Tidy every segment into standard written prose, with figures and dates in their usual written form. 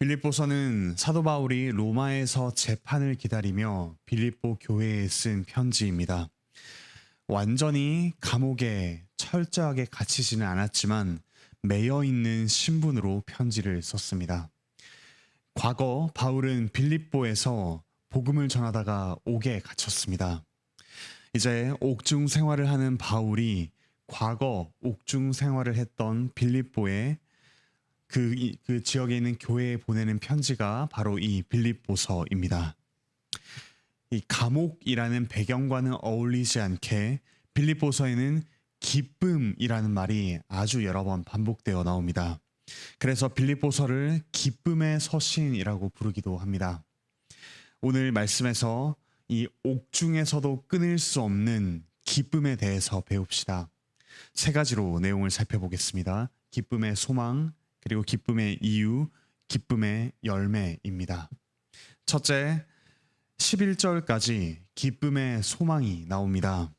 빌립보서는 사도 바울이 로마에서 재판을 기다리며 빌립보 교회에 쓴 편지입니다. 완전히 감옥에 철저하게 갇히지는 않았지만 매여 있는 신분으로 편지를 썼습니다. 과거 바울은 빌립보에서 복음을 전하다가 옥에 갇혔습니다. 이제 옥중 생활을 하는 바울이 과거 옥중 생활을 했던 빌립보에 그 지역에 있는 교회에 보내는 편지가 바로 이 빌립보서입니다. 이 감옥이라는 배경과는 어울리지 않게 빌립보서에는 기쁨이라는 말이 아주 여러 번 반복되어 나옵니다. 그래서 빌립보서를 기쁨의 서신이라고 부르기도 합니다. 오늘 말씀에서 이 옥중에서도 끊을 수 없는 기쁨에 대해서 배웁시다. 세 가지로 내용을 살펴보겠습니다. 기쁨의 소망, 그리고 기쁨의 이유, 기쁨의 열매입니다. 첫째, 11절까지 기쁨의 소망이 나옵니다.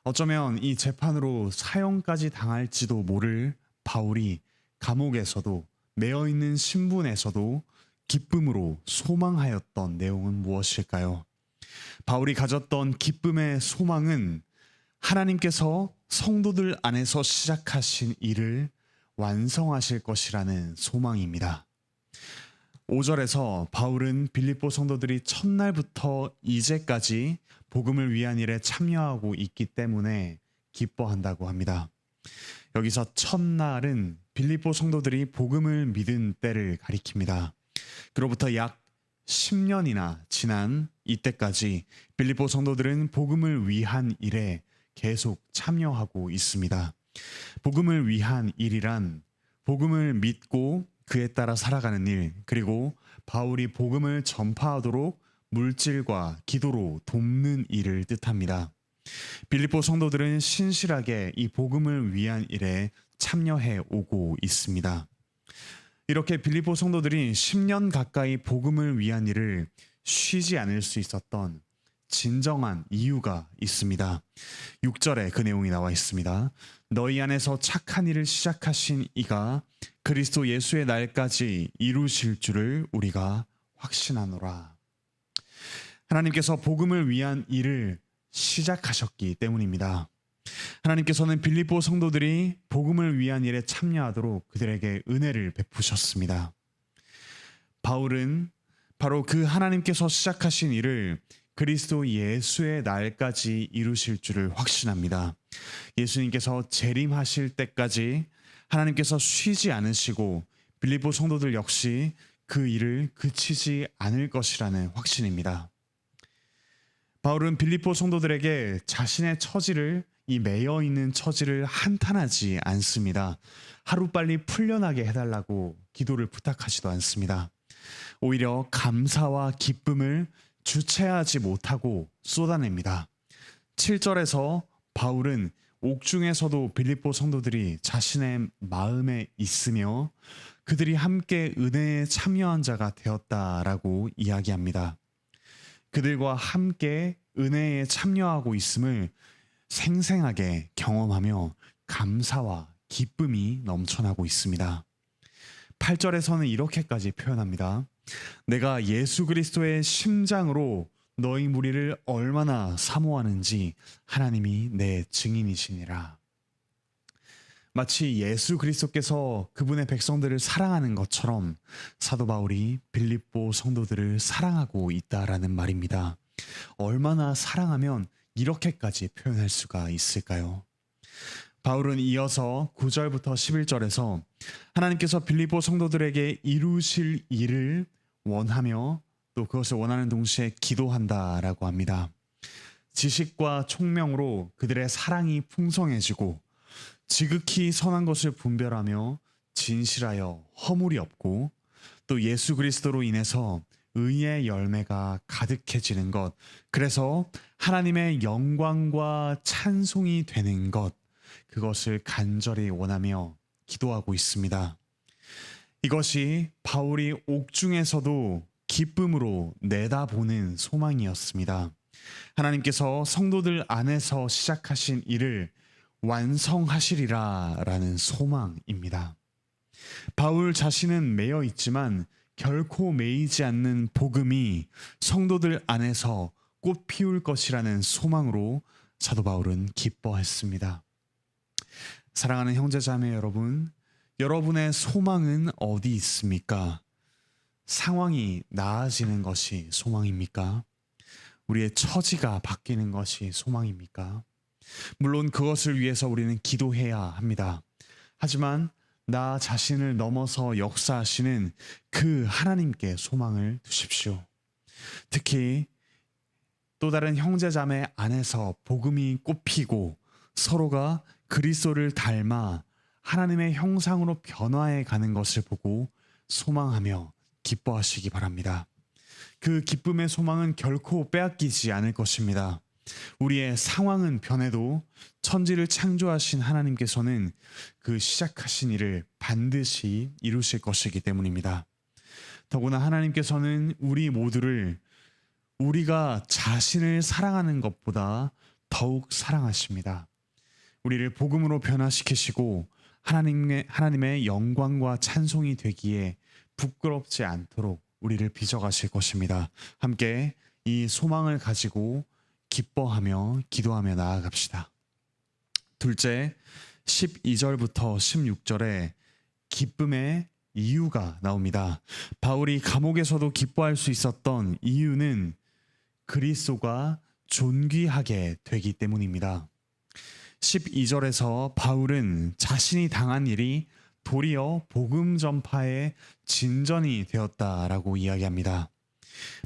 어쩌면 이 재판으로 사형까지 당할지도 모를 바울이 감옥에서도 매여있는 신분에서도 기쁨으로 소망하였던 내용은 무엇일까요? 바울이 가졌던 기쁨의 소망은 하나님께서 성도들 안에서 시작하신 일을 완성하실 것이라는 소망입니다. 5절에서 바울은 빌립보 성도들이 첫날부터 이제까지 복음을 위한 일에 참여하고 있기 때문에 기뻐한다고 합니다. 여기서 첫날은 빌립보 성도들이 복음을 믿은 때를 가리킵니다. 그로부터 약 10년이나 지난 이때까지 빌립보 성도들은 복음을 위한 일에 계속 참여하고 있습니다. 복음을 위한 일이란 복음을 믿고 그에 따라 살아가는 일, 그리고 바울이 복음을 전파하도록 물질과 기도로 돕는 일을 뜻합니다. 빌립보 성도들은 신실하게 이 복음을 위한 일에 참여해 오고 있습니다. 이렇게 빌립보 성도들이 10년 가까이 복음을 위한 일을 쉬지 않을 수 있었던 진정한 이유가 있습니다. 6절에 그 내용이 나와 있습니다. 너희 안에서 착한 일을 시작하신 이가 그리스도 예수의 날까지 이루실 줄을 우리가 확신하노라. 하나님께서 복음을 위한 일을 시작하셨기 때문입니다. 하나님께서는 빌립보 성도들이 복음을 위한 일에 참여하도록 그들에게 은혜를 베푸셨습니다. 바울은 바로 그 하나님께서 시작하신 일을 그리스도 예수의 날까지 이루실 줄을 확신합니다. 예수님께서 재림하실 때까지 하나님께서 쉬지 않으시고 빌립보 성도들 역시 그 일을 그치지 않을 것이라는 확신입니다. 바울은 빌립보 성도들에게 자신의 처지를, 이 매여 있는 처지를 한탄하지 않습니다. 하루빨리 풀려나게 해달라고 기도를 부탁하지도 않습니다. 오히려 감사와 기쁨을 주체하지 못하고 쏟아냅니다. 7절에서 바울은 옥중에서도 빌립보 성도들이 자신의 마음에 있으며 그들이 함께 은혜에 참여한 자가 되었다라고 이야기합니다. 그들과 함께 은혜에 참여하고 있음을 생생하게 경험하며 감사와 기쁨이 넘쳐나고 있습니다. 8절에서는 이렇게까지 표현합니다. 내가 예수 그리스도의 심장으로 너희 무리를 얼마나 사모하는지 하나님이 내 증인이시니라. 마치 예수 그리스도께서 그분의 백성들을 사랑하는 것처럼 사도 바울이 빌립보 성도들을 사랑하고 있다라는 말입니다. 얼마나 사랑하면 이렇게까지 표현할 수가 있을까요? 바울은 이어서 9절부터 11절에서 하나님께서 빌립보 성도들에게 이루실 일을 원하며 또 그것을 원하는 동시에 기도한다라고 합니다. 지식과 총명으로 그들의 사랑이 풍성해지고 지극히 선한 것을 분별하며 진실하여 허물이 없고 또 예수 그리스도로 인해서 의의 열매가 가득해지는 것, 그래서 하나님의 영광과 찬송이 되는 것, 그것을 간절히 원하며 기도하고 있습니다. 이것이 바울이 옥중에서도 기쁨으로 내다보는 소망이었습니다. 하나님께서 성도들 안에서 시작하신 일을 완성하시리라 라는 소망입니다. 바울 자신은 매여 있지만 결코 매이지 않는 복음이 성도들 안에서 꽃 피울 것이라는 소망으로 사도 바울은 기뻐했습니다. 사랑하는 형제자매 여러분, 여러분의 소망은 어디 있습니까? 상황이 나아지는 것이 소망입니까? 우리의 처지가 바뀌는 것이 소망입니까? 물론 그것을 위해서 우리는 기도해야 합니다. 하지만 나 자신을 넘어서 역사하시는 그 하나님께 소망을 두십시오. 특히 또 다른 형제자매 안에서 복음이 꽃피고 서로가 그리스도를 닮아 하나님의 형상으로 변화해 가는 것을 보고 소망하며 기뻐하시기 바랍니다. 그 기쁨의 소망은 결코 빼앗기지 않을 것입니다. 우리의 상황은 변해도 천지를 창조하신 하나님께서는 그 시작하신 일을 반드시 이루실 것이기 때문입니다. 더구나 하나님께서는 우리 모두를 우리가 자신을 사랑하는 것보다 더욱 사랑하십니다. 우리를 복음으로 변화시키시고 하나님의 영광과 찬송이 되기에 부끄럽지 않도록 우리를 빚어가실 것입니다. 함께 이 소망을 가지고 기뻐하며 기도하며 나아갑시다. 둘째, 12절부터 16절에 기쁨의 이유가 나옵니다. 바울이 감옥에서도 기뻐할 수 있었던 이유는 그리스도가 존귀하게 되기 때문입니다. 12절에서 바울은 자신이 당한 일이 도리어 복음 전파의 진전이 되었다라고 이야기합니다.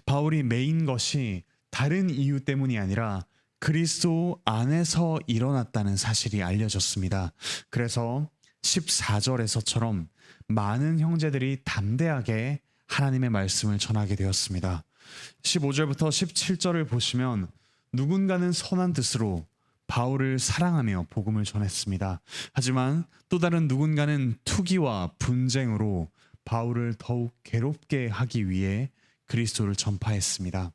바울이 매인 것이 다른 이유 때문이 아니라 그리스도 안에서 일어났다는 사실이 알려졌습니다. 그래서 14절에서처럼 많은 형제들이 담대하게 하나님의 말씀을 전하게 되었습니다. 15절부터 17절을 보시면 누군가는 선한 뜻으로 바울을 사랑하며 복음을 전했습니다. 하지만 또 다른 누군가는 투기와 분쟁으로 바울을 더욱 괴롭게 하기 위해 그리스도를 전파했습니다.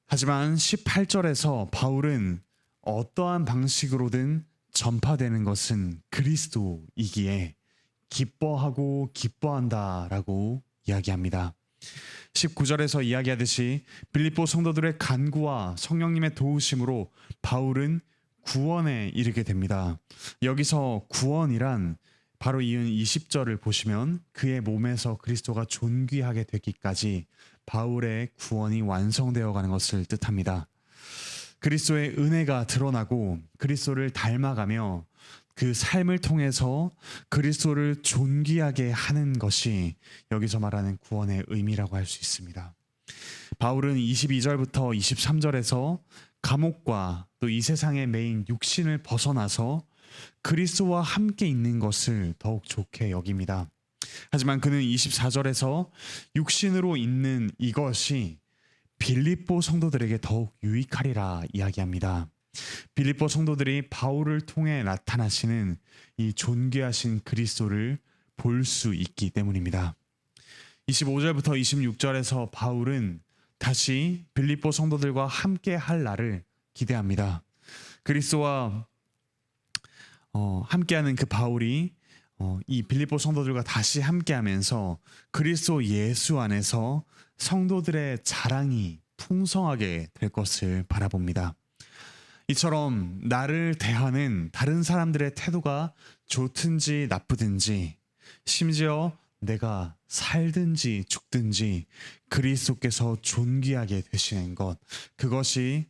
하지만 18절에서 바울은 어떠한 방식으로든 전파되는 것은 그리스도이기에 기뻐하고 기뻐한다라고 이야기합니다. 19절에서 이야기하듯이 빌립보 성도들의 간구와 성령님의 도우심으로 바울은 구원에 이르게 됩니다. 여기서 구원이란 바로 이은 20절을 보시면 그의 몸에서 그리스도가 존귀하게 되기까지 바울의 구원이 완성되어 가는 것을 뜻합니다. 그리스도의 은혜가 드러나고 그리스도를 닮아가며 그 삶을 통해서 그리스도를 존귀하게 하는 것이 여기서 말하는 구원의 의미라고 할 수 있습니다. 바울은 22절부터 23절에서 감옥과 또 이 세상의 매인 육신을 벗어나서 그리스도와 함께 있는 것을 더욱 좋게 여깁니다. 하지만 그는 24절에서 육신으로 있는 이것이 빌립보 성도들에게 더욱 유익하리라 이야기합니다. 빌립보 성도들이 바울을 통해 나타나시는 이 존귀하신 그리스도를 볼 수 있기 때문입니다. 25절부터 26절에서 바울은 다시 빌립보 성도들과 함께 할 날을 기대합니다. 그리스도와 함께하는 그 바울이 이 빌립보 성도들과 다시 함께하면서 그리스도 예수 안에서 성도들의 자랑이 풍성하게 될 것을 바라봅니다. 이처럼 나를 대하는 다른 사람들의 태도가 좋든지 나쁘든지 심지어 내가 살든지 죽든지 그리스도께서 존귀하게 되시는 것, 그것이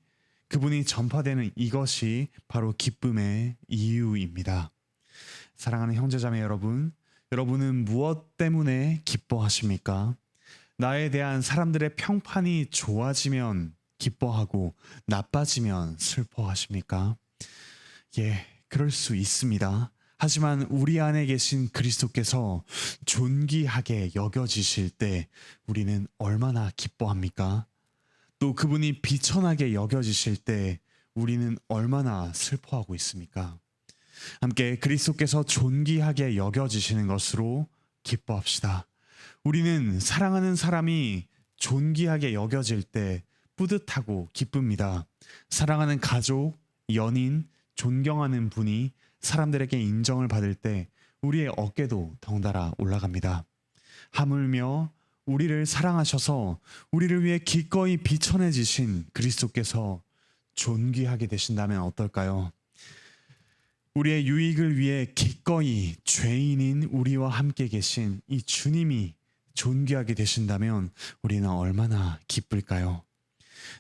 그분이 전파되는 이것이 바로 기쁨의 이유입니다. 사랑하는 형제자매 여러분, 여러분은 무엇 때문에 기뻐하십니까? 나에 대한 사람들의 평판이 좋아지면 기뻐하고 나빠지면 슬퍼하십니까? 예, 그럴 수 있습니다. 하지만 우리 안에 계신 그리스도께서 존귀하게 여겨지실 때 우리는 얼마나 기뻐합니까? 또 그분이 비천하게 여겨지실 때 우리는 얼마나 슬퍼하고 있습니까? 함께 그리스도께서 존귀하게 여겨지시는 것으로 기뻐합시다. 우리는 사랑하는 사람이 존귀하게 여겨질 때 뿌듯하고 기쁩니다. 사랑하는 가족, 연인, 존경하는 분이 사람들에게 인정을 받을 때 우리의 어깨도 덩달아 올라갑니다. 하물며 우리를 사랑하셔서 우리를 위해 기꺼이 비천해지신 그리스도께서 존귀하게 되신다면 어떨까요? 우리의 유익을 위해 기꺼이 죄인인 우리와 함께 계신 이 주님이 존귀하게 되신다면 우리는 얼마나 기쁠까요?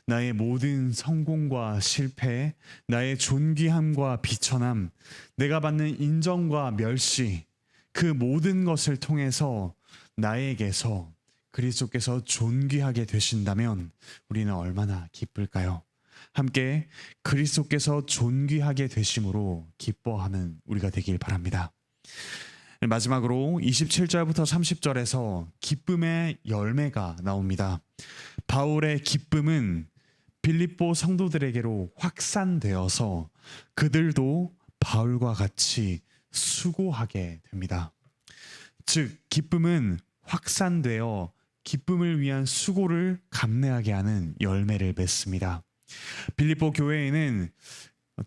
나의 모든 성공과 실패, 나의 존귀함과 비천함, 내가 받는 인정과 멸시, 그 모든 것을 통해서 나에게서 그리스도께서 존귀하게 되신다면 우리는 얼마나 기쁠까요? 함께 그리스도께서 존귀하게 되심으로 기뻐하는 우리가 되길 바랍니다. 마지막으로 27절부터 30절에서 기쁨의 열매가 나옵니다. 바울의 기쁨은 빌립보 성도들에게로 확산되어서 그들도 바울과 같이 수고하게 됩니다. 즉, 기쁨은 확산되어 기쁨을 위한 수고를 감내하게 하는 열매를 맺습니다. 빌립보 교회에는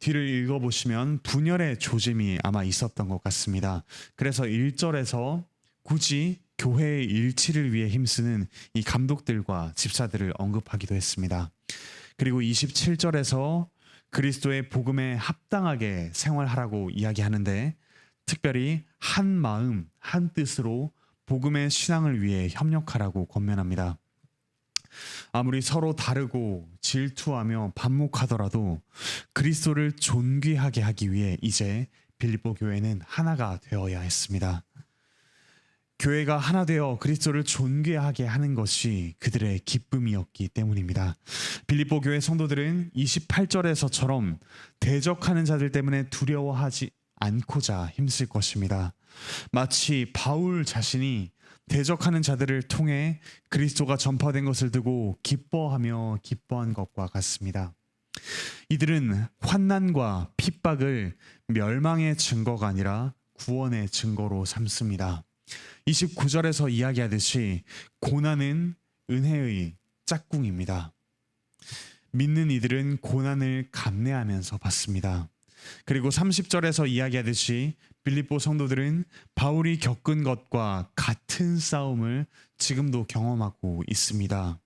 뒤를 읽어보시면 분열의 조짐이 아마 있었던 것 같습니다. 그래서 1절에서 굳이 교회의 일치를 위해 힘쓰는 이 감독들과 집사들을 언급하기도 했습니다. 그리고 27절에서 그리스도의 복음에 합당하게 생활하라고 이야기하는데 특별히 한 마음, 한 뜻으로 복음의 신앙을 위해 협력하라고 권면합니다. 아무리 서로 다르고 질투하며 반목하더라도 그리스도를 존귀하게 하기 위해 이제 빌립보 교회는 하나가 되어야 했습니다. 교회가 하나 되어 그리스도를 존귀하게 하는 것이 그들의 기쁨이었기 때문입니다. 빌립보 교회 성도들은 28절에서처럼 대적하는 자들 때문에 두려워하지 않고자 힘쓸 것입니다. 마치 바울 자신이 대적하는 자들을 통해 그리스도가 전파된 것을 두고 기뻐하며 기뻐한 것과 같습니다. 이들은 환난과 핍박을 멸망의 증거가 아니라 구원의 증거로 삼습니다. 29절에서 이야기하듯이 고난은 은혜의 짝꿍입니다. 믿는 이들은 고난을 감내하면서 받습니다. 그리고 30절에서 이야기하듯이 빌립보 성도들은 바울이 겪은 것과 같은 싸움을 지금도 경험하고 있습니다.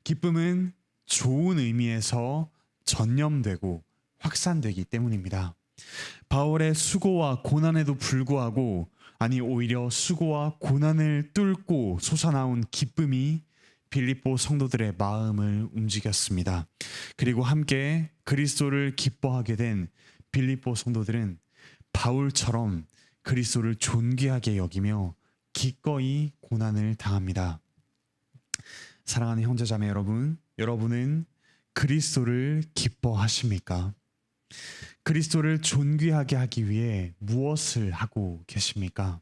기쁨은 좋은 의미에서 전념되고 확산되기 때문입니다. 바울의 수고와 고난에도 불구하고 오히려 수고와 고난을 뚫고 솟아나온 기쁨이 빌립보 성도들의 마음을 움직였습니다. 그리고 함께 그리스도를 기뻐하게 된 빌립보 성도들은 바울처럼 그리스도를 존귀하게 여기며 기꺼이 고난을 당합니다. 사랑하는 형제자매 여러분, 여러분은 그리스도를 기뻐하십니까? 그리스도를 존귀하게 하기 위해 무엇을 하고 계십니까?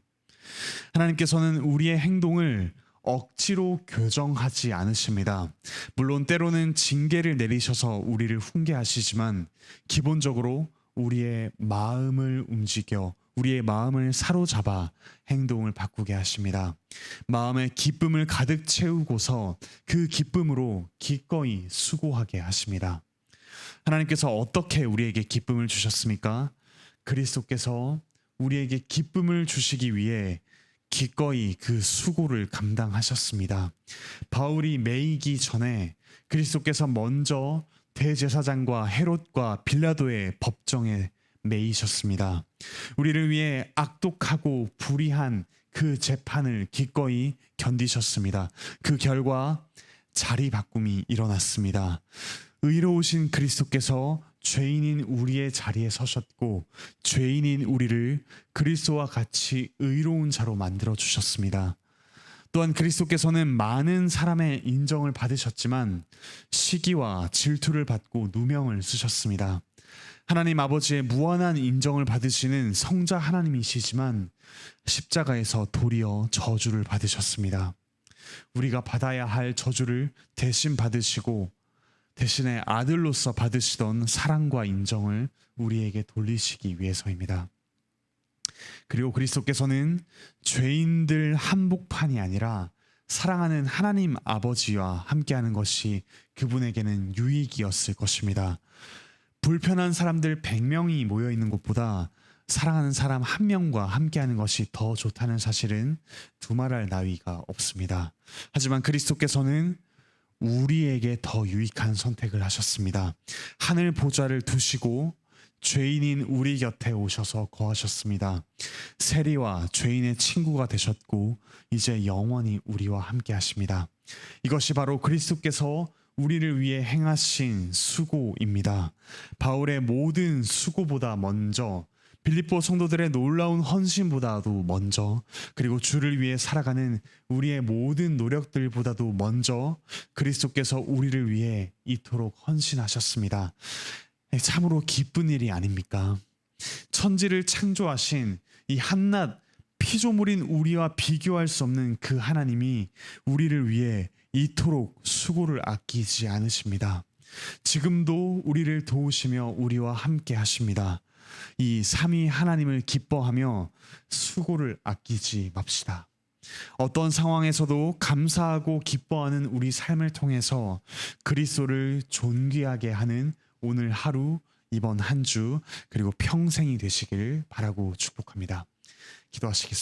하나님께서는 우리의 행동을 억지로 교정하지 않으십니다. 물론 때로는 징계를 내리셔서 우리를 훈계하시지만 기본적으로 우리의 마음을 움직여 우리의 마음을 사로잡아 행동을 바꾸게 하십니다. 마음에 기쁨을 가득 채우고서 그 기쁨으로 기꺼이 수고하게 하십니다. 하나님께서 어떻게 우리에게 기쁨을 주셨습니까? 그리스도께서 우리에게 기쁨을 주시기 위해 기꺼이 그 수고를 감당하셨습니다. 바울이 매이기 전에 그리스도께서 먼저 대제사장과 헤롯과 빌라도의 법정에 매이셨습니다. 우리를 위해 악독하고 불의한 그 재판을 기꺼이 견디셨습니다. 그 결과 자리 바꿈이 일어났습니다. 의로우신 그리스도께서 죄인인 우리의 자리에 서셨고 죄인인 우리를 그리스도와 같이 의로운 자로 만들어 주셨습니다. 또한 그리스도께서는 많은 사람의 인정을 받으셨지만 시기와 질투를 받고 누명을 쓰셨습니다. 하나님 아버지의 무한한 인정을 받으시는 성자 하나님이시지만 십자가에서 도리어 저주를 받으셨습니다. 우리가 받아야 할 저주를 대신 받으시고 대신에 아들로서 받으시던 사랑과 인정을 우리에게 돌리시기 위해서입니다. 그리고 그리스도께서는 죄인들 한복판이 아니라 사랑하는 하나님 아버지와 함께하는 것이 그분에게는 유익이었을 것입니다. 불편한 사람들 100명이 모여있는 곳보다 사랑하는 사람 한 명과 함께하는 것이 더 좋다는 사실은 두말할 나위가 없습니다. 하지만 그리스도께서는 우리에게 더 유익한 선택을 하셨습니다. 하늘 보좌를 두시고 죄인인 우리 곁에 오셔서 거하셨습니다. 세리와 죄인의 친구가 되셨고 이제 영원히 우리와 함께 하십니다. 이것이 바로 그리스도께서 우리를 위해 행하신 수고입니다. 바울의 모든 수고보다 먼저, 빌립보 성도들의 놀라운 헌신보다도 먼저, 그리고 주를 위해 살아가는 우리의 모든 노력들보다도 먼저 그리스도께서 우리를 위해 이토록 헌신하셨습니다. 참으로 기쁜 일이 아닙니까? 천지를 창조하신 이 한낱 피조물인 우리와 비교할 수 없는 그 하나님이 우리를 위해 이토록 수고를 아끼지 않으십니다. 지금도 우리를 도우시며 우리와 함께 하십니다. 이 삼위 하나님을 기뻐하며 수고를 아끼지 맙시다. 어떤 상황에서도 감사하고 기뻐하는 우리 삶을 통해서 그리스도를 존귀하게 하는 오늘 하루, 이번 한 주, 그리고 평생이 되시길 바라고 축복합니다. 기도하시겠습니다.